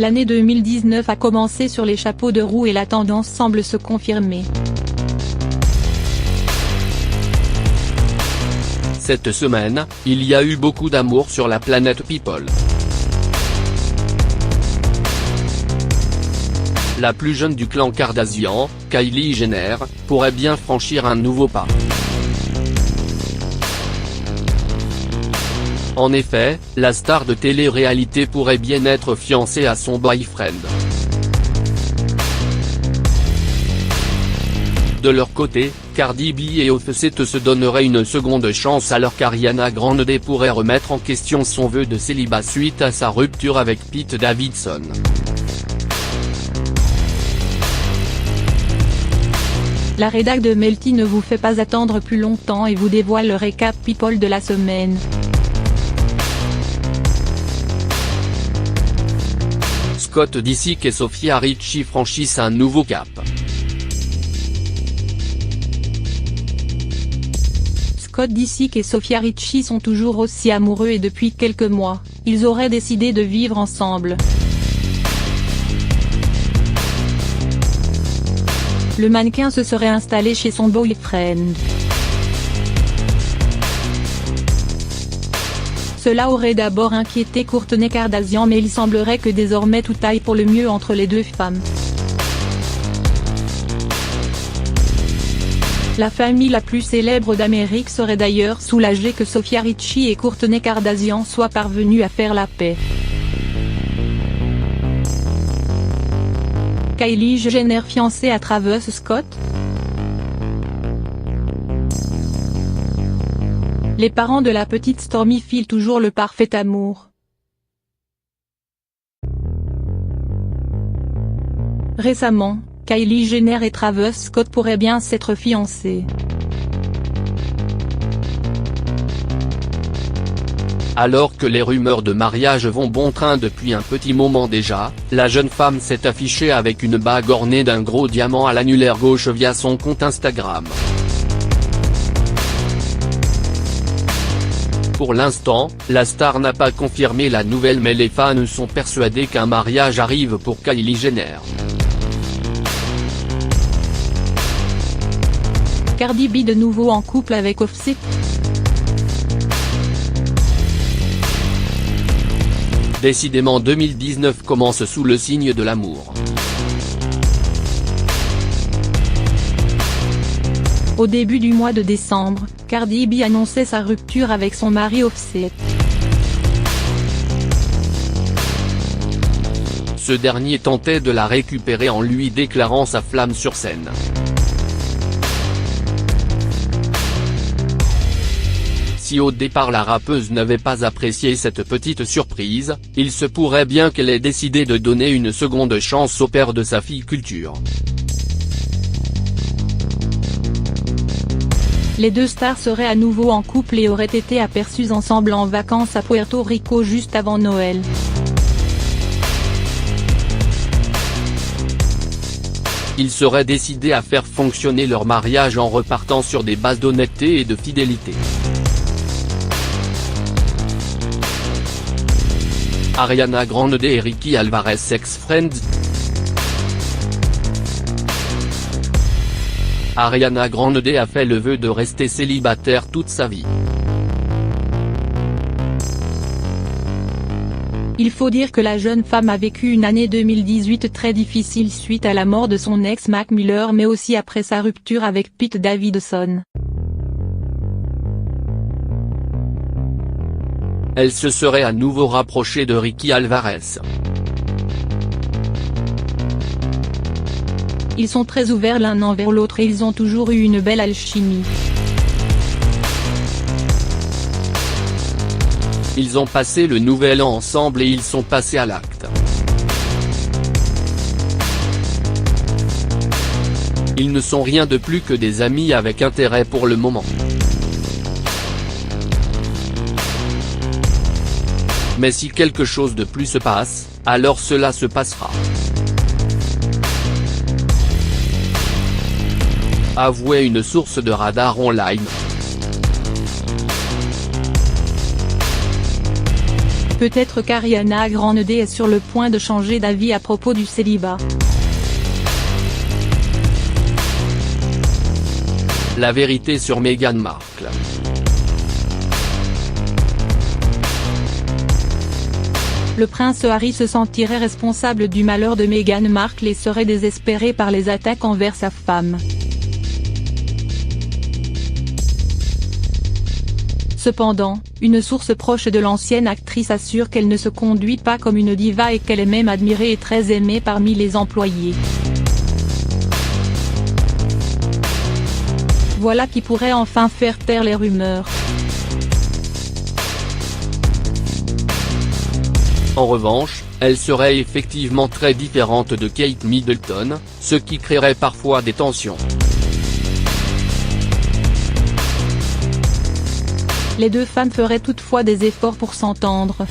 L'année 2019 a commencé sur les chapeaux de roue et la tendance semble se confirmer. Cette semaine, il y a eu beaucoup d'amour sur la planète People. La plus jeune du clan Kardashian, Kylie Jenner, pourrait bien franchir un nouveau pas. En effet, la star de télé-réalité pourrait bien être fiancée à son boyfriend. De leur côté, Cardi B et Offset se donneraient une seconde chance alors qu'Ariana Grande pourrait remettre en question son vœu de célibat suite à sa rupture avec Pete Davidson. La rédac de Melty ne vous fait pas attendre plus longtemps et vous dévoile le récap People de la semaine. Scott Disick et Sofia Richie franchissent un nouveau cap. Scott Disick et Sofia Richie sont toujours aussi amoureux et depuis quelques mois, ils auraient décidé de vivre ensemble. Le mannequin se serait installé chez son boyfriend. Cela aurait d'abord inquiété Kourtney Kardashian mais il semblerait que désormais tout aille pour le mieux entre les deux femmes. La famille la plus célèbre d'Amérique serait d'ailleurs soulagée que Sofia Richie et Kourtney Kardashian soient parvenus à faire la paix. Kylie Jenner fiancée à Travis Scott? Les parents de la petite Stormi filent toujours le parfait amour. Récemment, Kylie Jenner et Travis Scott pourraient bien s'être fiancés. Alors que les rumeurs de mariage vont bon train depuis un petit moment déjà, la jeune femme s'est affichée avec une bague ornée d'un gros diamant à l'annulaire gauche via son compte Instagram. Pour l'instant, la star n'a pas confirmé la nouvelle mais les fans sont persuadés qu'un mariage arrive pour Kylie Jenner. Cardi B de nouveau en couple avec Offset? Décidément 2019 commence sous le signe de l'amour. Au début du mois de décembre, Cardi B annonçait sa rupture avec son mari Offset. Ce dernier tentait de la récupérer en lui déclarant sa flamme sur scène. Si au départ la rappeuse n'avait pas apprécié cette petite surprise, il se pourrait bien qu'elle ait décidé de donner une seconde chance au père de sa fille Culture. Les deux stars seraient à nouveau en couple et auraient été aperçues ensemble en vacances à Puerto Rico juste avant Noël. Ils seraient décidés à faire fonctionner leur mariage en repartant sur des bases d'honnêteté et de fidélité. Ariana Grande et Ricky Alvarez ex-friends. Ariana Grande a fait le vœu de rester célibataire toute sa vie. Il faut dire que la jeune femme a vécu une année 2018 très difficile suite à la mort de son ex Mac Miller mais aussi après sa rupture avec Pete Davidson. Elle se serait à nouveau rapprochée de Ricky Alvarez. Ils sont très ouverts l'un envers l'autre et ils ont toujours eu une belle alchimie. Ils ont passé le nouvel an ensemble et ils sont passés à l'acte. Ils ne sont rien de plus que des amis avec intérêt pour le moment. Mais si quelque chose de plus se passe, alors cela se passera. Avouait une source de Radar Online. Peut-être qu'Ariana Grande est sur le point de changer d'avis à propos du célibat. La vérité sur Meghan Markle. Le prince Harry se sentirait responsable du malheur de Meghan Markle et serait désespéré par les attaques envers sa femme. Cependant, une source proche de l'ancienne actrice assure qu'elle ne se conduit pas comme une diva et qu'elle est même admirée et très aimée parmi les employés. Voilà qui pourrait enfin faire taire les rumeurs. En revanche, elle serait effectivement très différente de Kate Middleton, ce qui créerait parfois des tensions. Les deux femmes feraient toutefois des efforts pour s'entendre.